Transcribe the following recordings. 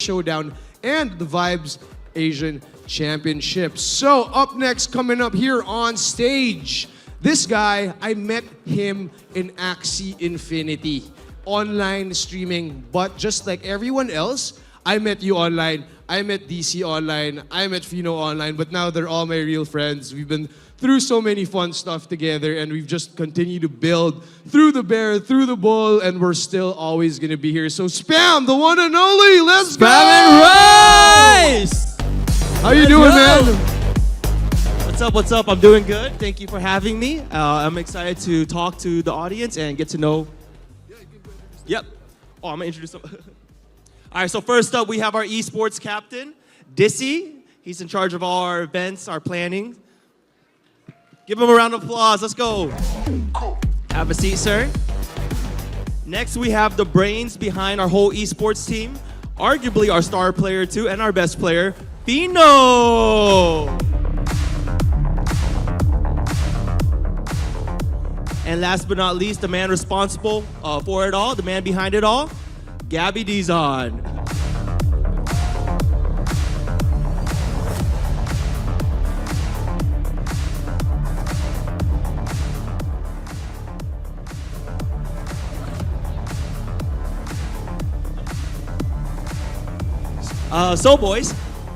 Showdown and the Vibes Asian Championship. So up next, coming up here on stage, this guy, I met him in Axie Infinity, online streaming. But just like everyone else, I met you online, I met Disi online, I met Feno online, but now they're all my real friends. We've been through so many fun stuff together, and we've just continued to build through the bear, through the bull, and we're still always gonna be here. So Spam, the one and only, let's go! Spamandrice! How you doing, man? What's up, what's up? I'm doing good. Thank you for having me. I'm excited to talk to the audience and get to know... Yep. Oh, I'm gonna introduce them. All right, so first up, we have our eSports captain, Disi. He's in charge of all our events, our planning. Give him a round of applause. Let's go. Have a seat, sir. Next, we have the brains behind our whole esports team, arguably our star player too, and our best player, Feno. And last but not least, the man responsible for it all, the man behind it all, Gabby Dizon. So boys,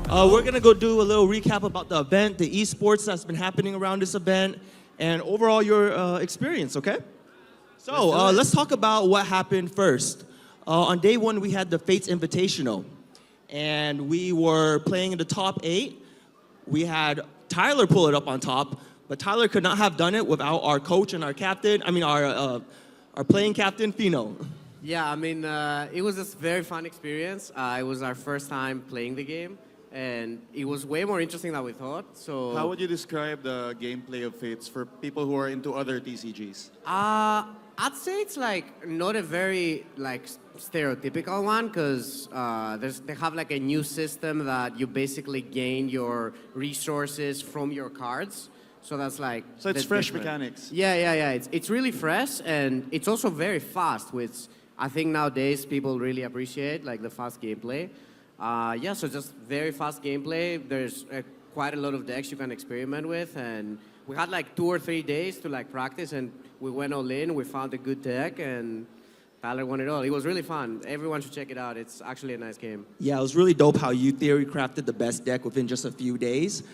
we're gonna go do a little recap about the event, the esports that's been happening around this event, and overall your experience, okay? So let's talk about what happened first. On day one, we had the Fates Invitational, and we were playing in the top 8. We had Tyler pull it up on top, but Tyler could not have done it without our coach and our captain, our playing captain, Feno. Yeah, I mean, it was a very fun experience. It was our first time playing the game, and it was way more interesting than we thought. So, how would you describe the gameplay of Fates for people who are into other TCGs? I'd say it's like not a very like stereotypical one because they have like a new system that you basically gain your resources from your cards. So that's like so it's fresh mechanics. Yeah. It's really fresh, and it's also very fast, which I think nowadays people really appreciate, like the fast gameplay. So just very fast gameplay. There's quite a lot of decks you can experiment with, and we had like 2 or 3 days to like practice, and we went all in. We found a good deck, and Tyler won it all. It was really fun. Everyone should check it out. It's actually a nice game. Yeah, it was really dope how you theory crafted the best deck within just a few days.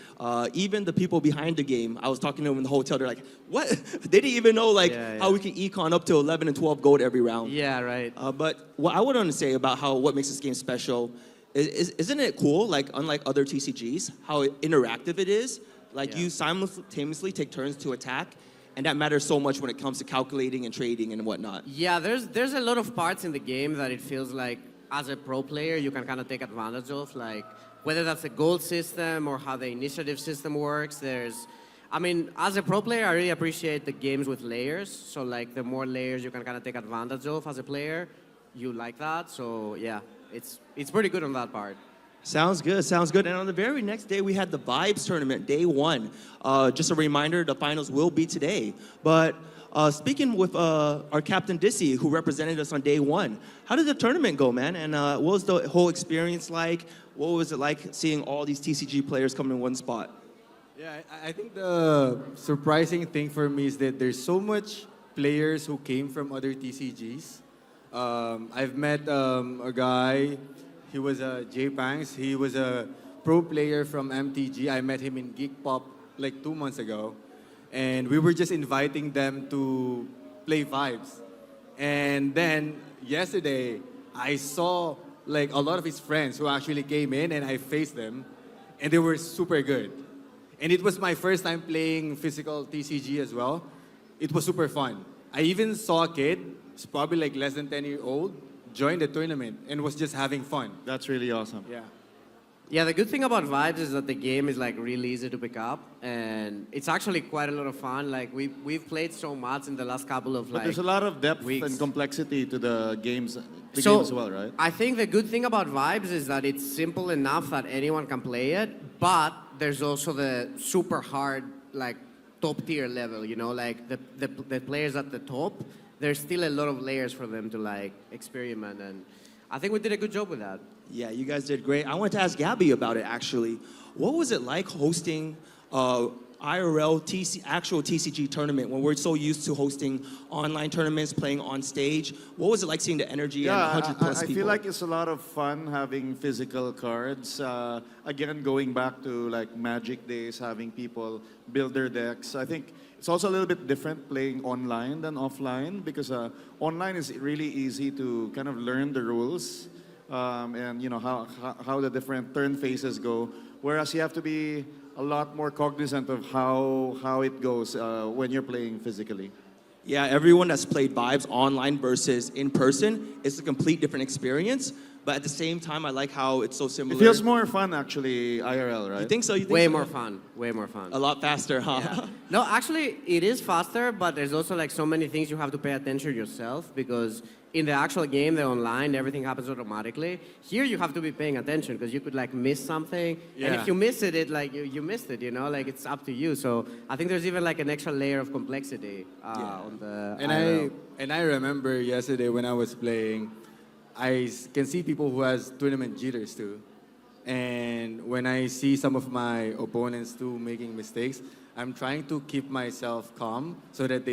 Even the people behind the game, I was talking to them in the hotel, they're like, what? They didn't even know how we can econ up to 11 and 12 gold every round. Yeah, right. But what I would want to say about what makes this game special, isn't it cool, like unlike other TCGs, how interactive it is? Like you simultaneously take turns to attack, and that matters so much when it comes to calculating and trading and whatnot. Yeah, there's a lot of parts in the game that it feels like as a pro player you can kind of take advantage of, like whether that's the gold system or how the initiative system works. As a pro player, I really appreciate the games with layers. So like the more layers you can kind of take advantage of as a player, you like that. So yeah, it's pretty good on that part. Sounds good, sounds good. And on the very next day, we had the Vibes Tournament, day 1. Just a reminder, the finals will be today. But speaking with our captain, Disi, who represented us on day 1, how did the tournament go, man? And what was the whole experience like? What was it like seeing all these TCG players come in one spot? Yeah, I think the surprising thing for me is that there's so much players who came from other TCGs. I've met a guy. He was Jay Pangs. He was a pro player from MTG. I met him in Geek Pop like 2 months ago. And we were just inviting them to play Vibes. And then yesterday, I saw like a lot of his friends who actually came in, and I faced them. And they were super good. And it was my first time playing physical TCG as well. It was super fun. I even saw a kid, he's probably like less than 10-year-old, join the tournament and was just having fun. That's really awesome. Yeah. Yeah, the good thing about Vibes is that the game is like really easy to pick up, and it's actually quite a lot of fun. Like we've played so much in the last couple of But there's a lot of depth weeks. and complexity to the games, So, game as well, right? I think the good thing about Vibes is that it's simple enough that anyone can play it, but there's also the super hard, like top tier level, you know, like the players at the top, there's still a lot of layers for them to like experiment, and I think we did a good job with that. Yeah, you guys did great. I wanted to ask Gabby about it actually. What was it like hosting IRL actual TCG tournament when we're so used to hosting online tournaments, playing on stage? What was it like seeing the energy and 100 plus I people? feel like it's a lot of fun having physical cards. Again, going back to like Magic days, having people build their decks. I think it's also a little bit different playing online than offline because online is really easy to kind of learn the rules and you know how the different turn phases go. Whereas you have to be a lot more cognizant of how it goes when you're playing physically. Yeah, everyone that's played Vibes online versus in person, it's a complete different experience. But at the same time, I like how it's so similar. It feels more fun actually IRL, right? You think so? You think Way so? more fun. Way more fun. A lot faster, huh? Yeah. No, actually, it is faster, but there's also like so many things you have to pay attention yourself because in the actual game, the online, everything happens automatically. Here, you have to be paying attention because you could like miss something, and Yeah. if you miss it, like you missed it. You know, like it's up to you. So I think there's even like an extra layer of complexity on the. And IRL. I remember yesterday when I was playing, can see people who has tournament jitters too. And when I see some of my opponents too making mistakes, I'm trying to keep myself calm so that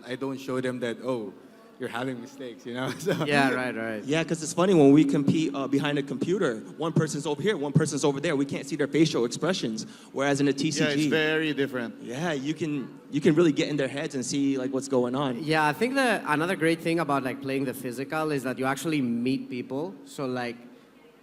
I don't show them that, oh, you're having mistakes, you know? So, Yeah, right. Yeah, because it's funny when we compete behind a computer, one person's over here, one person's over there. We can't see their facial expressions. Whereas in a TCG, Yeah, it's very different. yeah, you can really get in their heads and see like what's going on. Yeah, I think another great thing about like playing the physical is that you actually meet people. So like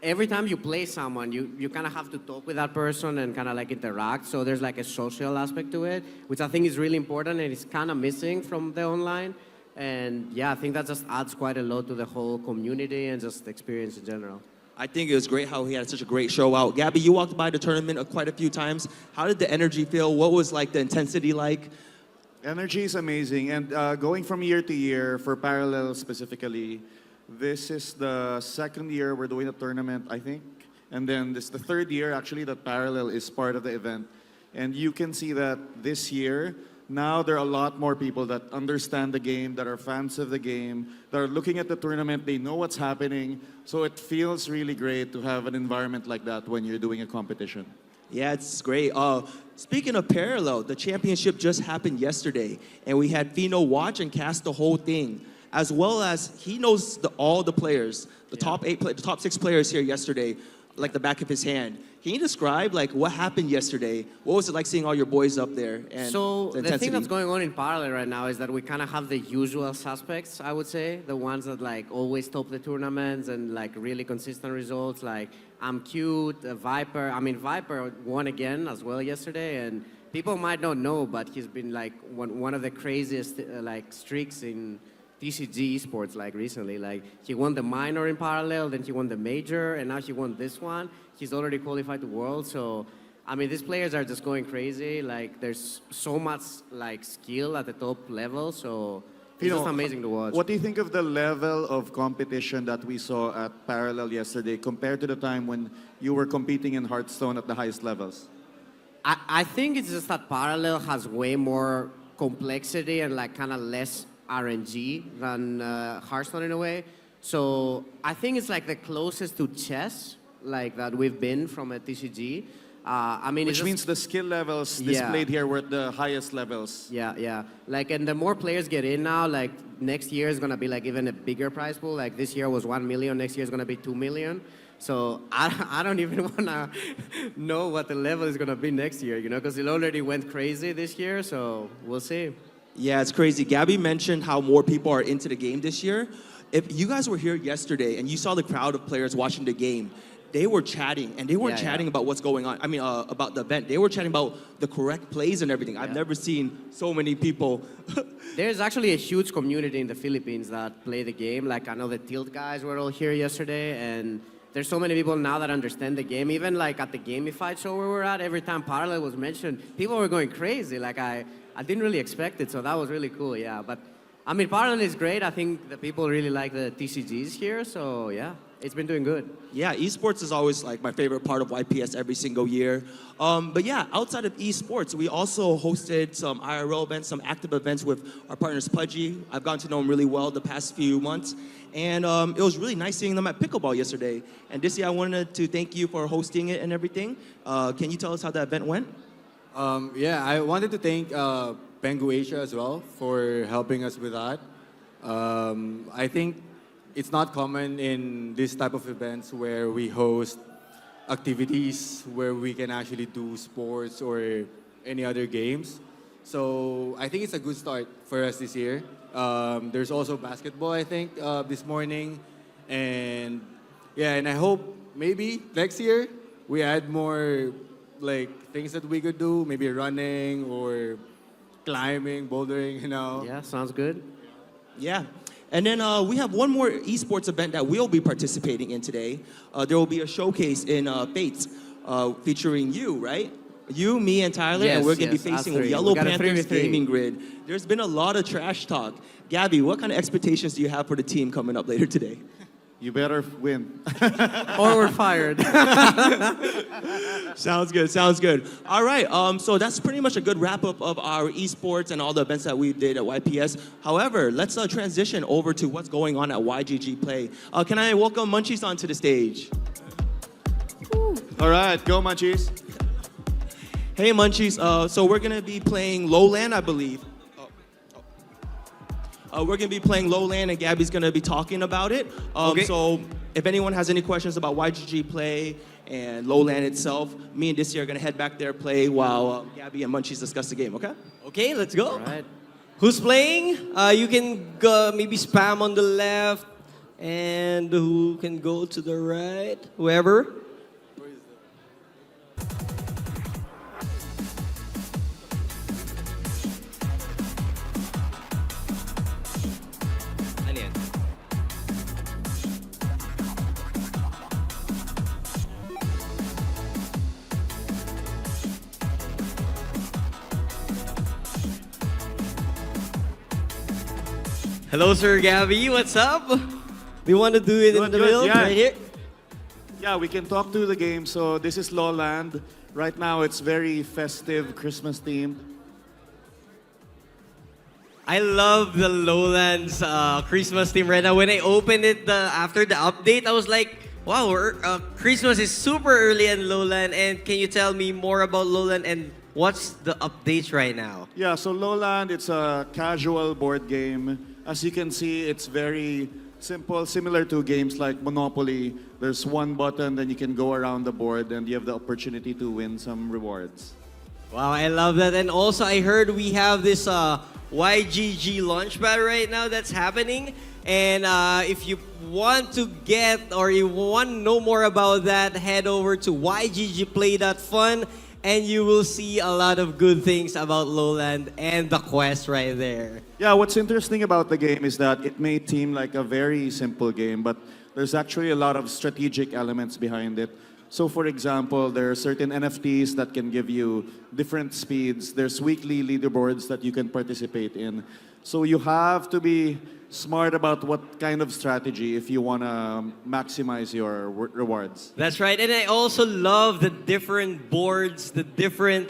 every time you play someone, you kind of have to talk with that person and kind of like interact. So there's like a social aspect to it, which I think is really important and it's kind of missing from the online. And yeah, I think that just adds quite a lot to the whole community and just the experience in general. I think it was great how he had such a great show out. Gabby, you walked by the tournament quite a few times. How did the energy feel? What was like the intensity like? Energy is amazing, and going from year to year for Parallel specifically, this is the second year we're doing a tournament, I think, and then this is the third year actually that Parallel is part of the event, and you can see that this year. Now there are a lot more people that understand the game, that are fans of the game, that are looking at the tournament, they know what's happening. So it feels really great to have an environment like that when you're doing a competition. Yeah, it's great. Speaking of Parallel, the championship just happened yesterday, and we had Feno watch and cast the whole thing, as well as he knows all the players, the top the top 6 players here yesterday, like the back of his hand. Can you describe like what happened yesterday? What was it like seeing all your boys up there? And So the intensity? thing that's going on in Parallel right now is that we kind of have the usual suspects, I would say, the ones that like always top the tournaments and like really consistent results. Like I'm Cute, Viper. I mean Viper won again as well yesterday, and people might not know, but he's been like one of the craziest like streaks in TCG eSports like recently. Like he won the minor in Parallel, then he won the major, and now he won this one. He's already qualified to World, so I mean these players are just going crazy. Like there's so much like skill at the top level, so it's just amazing to watch. What do you think of the level of competition that we saw at Parallel yesterday compared to the time when you were competing in Hearthstone at the highest levels? I think it's just that Parallel has way more complexity and like kind of less RNG than Hearthstone in a way. So I think it's like the closest to chess like that we've been from a TCG. I mean, Which means the skill levels displayed here were at the highest levels. Yeah. Like, and the more players get in now, like next year is gonna be like even a bigger prize pool. Like this year was 1 million, next year is gonna be 2 million. So I don't even wanna know what the level is gonna be next year, you know, because it already went crazy this year. So we'll see. Yeah, it's crazy. Gabby mentioned how more people are into the game this year. If you guys were here yesterday and you saw the crowd of players watching the game, they were chatting, and they weren't chatting about what's going on. I mean, about the event. They were chatting about the correct plays and everything. I've never seen so many people. There's actually a huge community in the Philippines that play the game. Like, I know the Tilt guys were all here yesterday, and there's so many people now that understand the game. Even like at the Gamified show where we're at, every time Parallel was mentioned, people were going crazy. Like, I didn't really expect it, so that was really cool, yeah. But, I mean, Parallel is great. I think the people really like the TCGs here, so yeah. it's been doing good. Yeah, esports is always like my favorite part of YPS every single year. But yeah, outside of esports, we also hosted some IRL events, some active events with our partners Pudgy. I've gotten to know them really well the past few months. And it was really nice seeing them at pickleball yesterday. And Disi, I wanted to thank you for hosting it and everything. Can you tell us how that event went? Yeah, I wanted to thank Pengu Asia as well for helping us with that. I think it's not common in this type of events where we host activities where we can actually do sports or any other games. So I think it's a good start for us this year. There's also basketball, I think, this morning. And yeah, and I hope maybe next year we add more like things that we could do, maybe running or climbing, bouldering, you know. Yeah, sounds good. Yeah. And then we have one more esports event that we'll be participating in today. There will be a showcase in Fates featuring you, right? You, me, and Tyler, and Yes, we're going to yes, be us facing three. Yellow We got a Panthers 3v3. Gaming Grid. There's been a lot of trash talk. Gabby, what kind of expectations do you have for the team coming up later today? You better win. Or we're fired. Sounds good, sounds good. All right, so that's pretty much a good wrap up of our esports and all the events that we did at YPS. However, let's transition over to what's going on at YGG Play. Can I welcome Munchies onto the stage? All right, go Munchies. Hey Munchies, so we're gonna be playing Lowland, I believe. We're gonna be playing Lowland and Gabby's gonna be talking about it. Okay. So if anyone has any questions about YGG Play and Lowland itself, me and Disi are gonna head back there, play while Gabby and Munchies discuss the game, okay? Okay, let's go. All right. Who's playing? You can go, maybe spam on the left, and who can go to the right? Whoever. Ano yan? Hello, Sir Gabby. What's up? Do you want to do it in Good, the good, middle, yeah. right here? Yeah, we can talk to the game. So this is Lowland. Right now, it's very festive, Christmas themed. I love the Lowlands Christmas theme right now. When I opened it after the update, I was like, wow, Christmas is super early in Lowland. And can you tell me more about Lowland and what's the updates right now? Yeah, so Lowland, it's a casual board game. As you can see, it's very simple, similar to games like Monopoly. There's one button, then you can go around the board and you have the opportunity to win some rewards. Wow, I love that. And also, I heard we have this YGG launchpad right now that's happening. And if you want to get or you want to know more about that, head over to yggplay.fun and you will see a lot of good things about Lowland and the quest right there. Yeah, what's interesting about the game is that it may seem like a very simple game, but there's actually a lot of strategic elements behind it. So for example, there are certain NFTs that can give you different speeds. There's weekly leaderboards that you can participate in. So you have to be smart about what kind of strategy if you want to maximize your rewards. That's right. And I also love the different boards, the different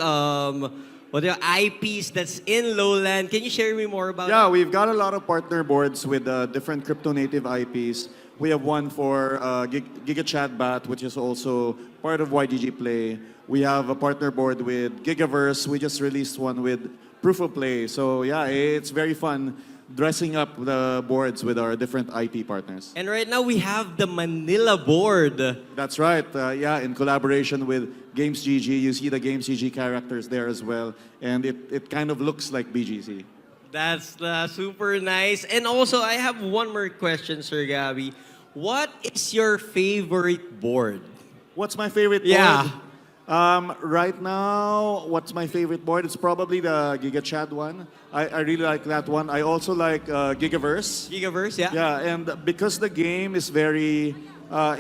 IPs that's in Lowland. Can you share me more about Yeah, we've got a lot of partner boards with different crypto native IPs. We have one for GigaChatBat, which is also part of YGG Play. We have a partner board with Gigaverse. We just released one with Proof of Play. So yeah, it's very fun dressing up the boards with our different IP partners. And right now we have the Manila board. That's right. Yeah, in collaboration with GamesGG, you see the GamesGG characters there as well. And it kind of looks like BGC. That's super nice. And also, I have one more question, Sir Gabby. What is your favorite board? What's my favorite board? Yeah. Right now, what's my favorite board? It's probably the GigaChat one. I really like that one. I also like Gigaverse. Gigaverse, yeah? Yeah, and because the game is very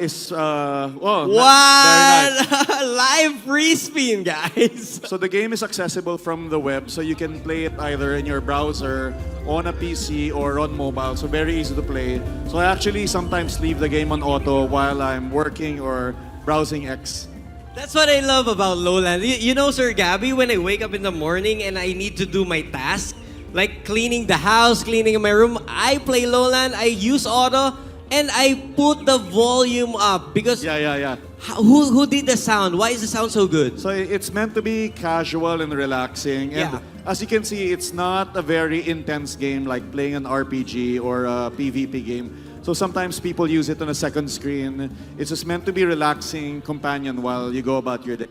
is very What? nice. Live free spin, guys. So the game is accessible from the web, so you can play it either in your browser, on a PC, or on mobile. So very easy to play. So I actually sometimes leave the game on auto while I'm working or browsing X. That's what I love about Lowland. You know, Sir Gabby, when I wake up in the morning and I need to do my task, like cleaning the house, cleaning my room, I play Lowland, I use auto, and I put the volume up because Yeah. who did the sound? Why is the sound so good? So it's meant to be casual and relaxing. And Yeah. as you can see, it's not a very intense game like playing an RPG or a PvP game. So sometimes people use it on a second screen. It's just meant to be relaxing companion while you go about your day.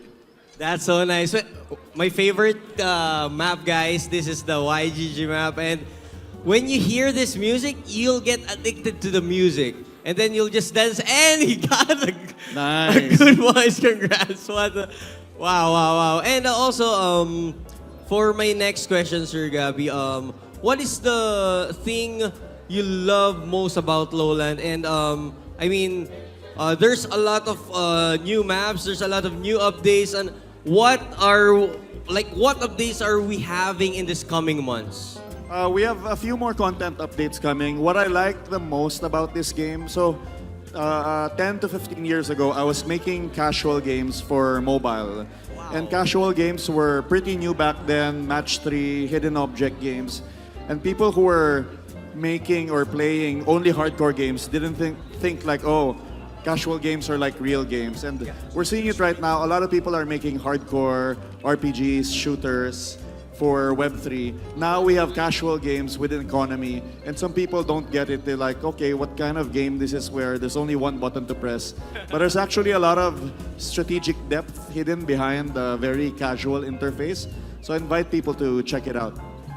That's so nice. My favorite map, guys, this is the YGG map. And when you hear this music, you'll get addicted to the music. And then you'll just dance. And he got a Nice. good voice. Congrats. Wow. And also, for my next question, Sir Gabby, what is the thing you love most about Lowland? And I mean, there's a lot of new maps. There's a lot of new updates. And what updates are we having in this coming months? We have a few more content updates coming. What I like the most about this game, so 10 to 15 years ago, I was making casual games for mobile. And casual games were pretty new back then, match 3, hidden object games. And people who were making or playing only hardcore games didn't think like, oh, casual games are like real games. And we're seeing it right now. A lot of people are making hardcore RPGs, shooters for Web3. Now we have casual games with an economy, and some people don't get it. They're like, okay, what kind of game this is where there's only one button to press? But there's actually a lot of strategic depth hidden behind the very casual interface. So I invite people to check it out.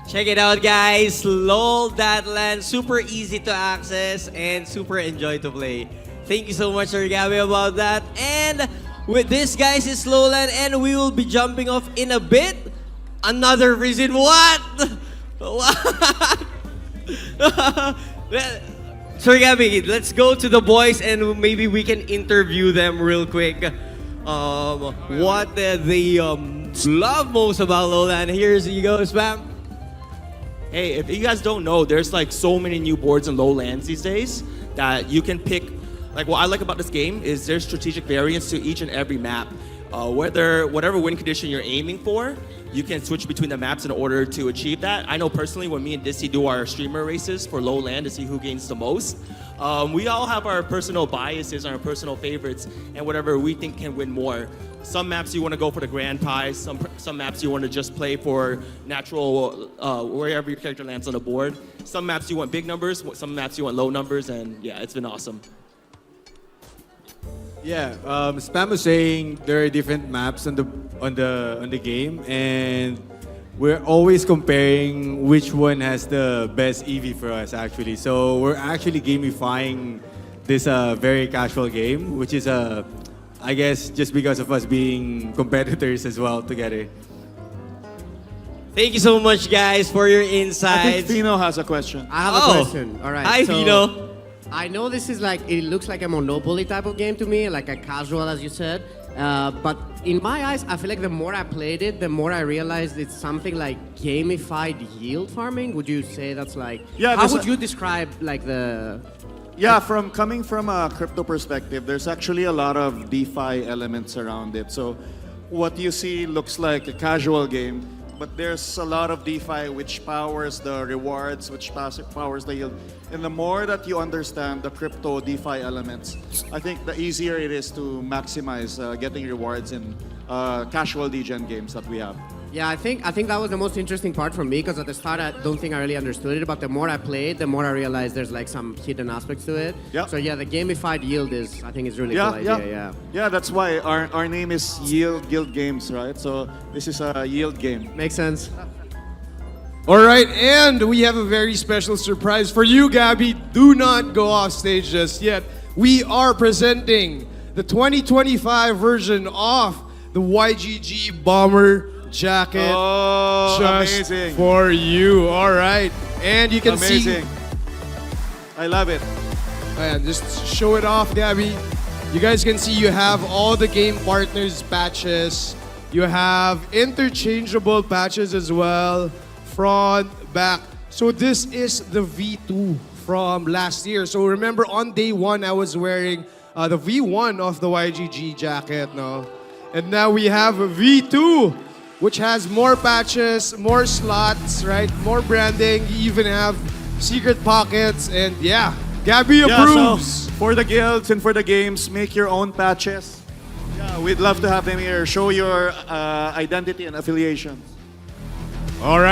Check it out, guys. LOL.land. Super easy to access and super enjoy to play. Thank you so much, Sir Gabby, about that. And with this, guys, is Lowland, and we will be jumping off in a bit. Another reason what? Sir Gabby, let's go to the boys and maybe we can interview them real quick. What they love most about Lowland. Here's you go, Spam. Hey, if you guys don't know, there's like so many new boards in Lowlands these days that you can pick. Like what I like about this game is there's strategic variants to each and every map. Whatever win condition you're aiming for, you can switch between the maps in order to achieve that. I know personally when me and Disi do our streamer races for Lowland to see who gains the most, we all have our personal biases and our personal favorites and whatever we think can win more. Some maps you want to go for the grand prize, some maps you want to just play for natural, wherever your character lands on the board. Some maps you want big numbers, some maps you want low numbers, and yeah, it's been awesome. Yeah, Spam was saying there are different maps on the game, and we're always comparing which one has the best EV for us. Actually, so we're actually gamifying this very casual game, which is I guess just because of us being competitors as well together. Thank you so much, guys, for your I think insights. Feno has a question. I have a question. All right. Hi, so Feno. I know this is like, it looks like a Monopoly type of game to me, like a casual, as you said. But in my eyes, I feel like the more I played it, the more I realized it's something like gamified yield farming. Would you say that's like, Yeah, how there's would a- you describe like the... Yeah, coming from a crypto perspective, there's actually a lot of DeFi elements around it. So what you see looks like a casual game, but there's a lot of DeFi which powers the rewards, which powers the yield. And the more that you understand the crypto DeFi elements, I think the easier it is to maximize getting rewards in casual degen games that we have. Yeah, I think that was the most interesting part for me, because at the start I don't think I really understood it, but the more I played, the more I realized there's like some hidden aspects to it. Yeah. So yeah, the gamified yield is, I think, is really Yeah, cool yeah. idea. Yeah. Yeah, that's why our name is Yield Guild Games, right? So this is a yield game. Makes sense. All right, and we have a very special surprise for you, Gabby. Do not go off stage just yet. We are presenting the 2025 version of the YGG Bomber jacket Oh, just amazing. for you. All right, and you can Amazing. see. I love it. And just show it off, Gabby. You guys can see you have all the game partners patches. You have interchangeable patches as well. Front, back. So this is the V2 from last year. So remember on day one, I was wearing the V1 of the YGG jacket, no? And now we have a V2, which has more patches, more slots, right? More branding. You even have secret pockets, and yeah, Gabby approves. So for the guilds and for the games, make your own patches. Yeah, we'd love to have them here. Show your identity and affiliation. All right.